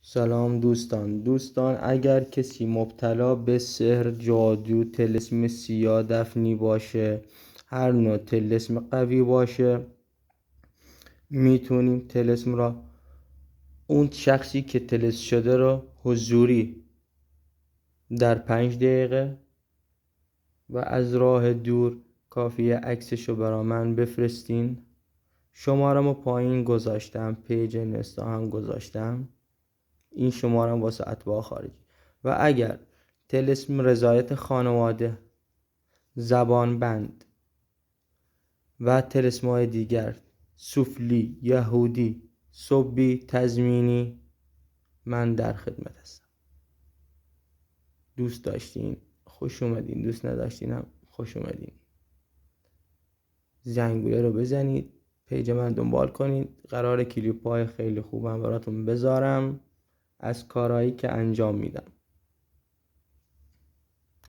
سلام دوستان اگر کسی مبتلا به سحر، جادو، طلسم سیاه دفنی باشه، هر نوع طلسم قوی باشه، میتونیم طلسم را، اون شخصی که طلسم شده را حضوری در 5 دقیقه و از راه دور کافیه عکسشو برا من بفرستین. شمارمو پایین گذاشتم، پیج اینستا هم گذاشتم، این شمارم واسه اتباع خارجی. و اگر طلسم رضایت خانواده، زبان بند و طلسم‌های دیگر، سوفلی، یهودی، صبی، تضمینی، من در خدمت هستم. دوست داشتین خوش اومدین، دوست نداشتین هم خوش اومدین. زنگوله رو بزنید، پیج من دنبال کنید، قرار کلیپ‌های خیلی خوبم براتون بذارم از کارهایی که انجام میدم.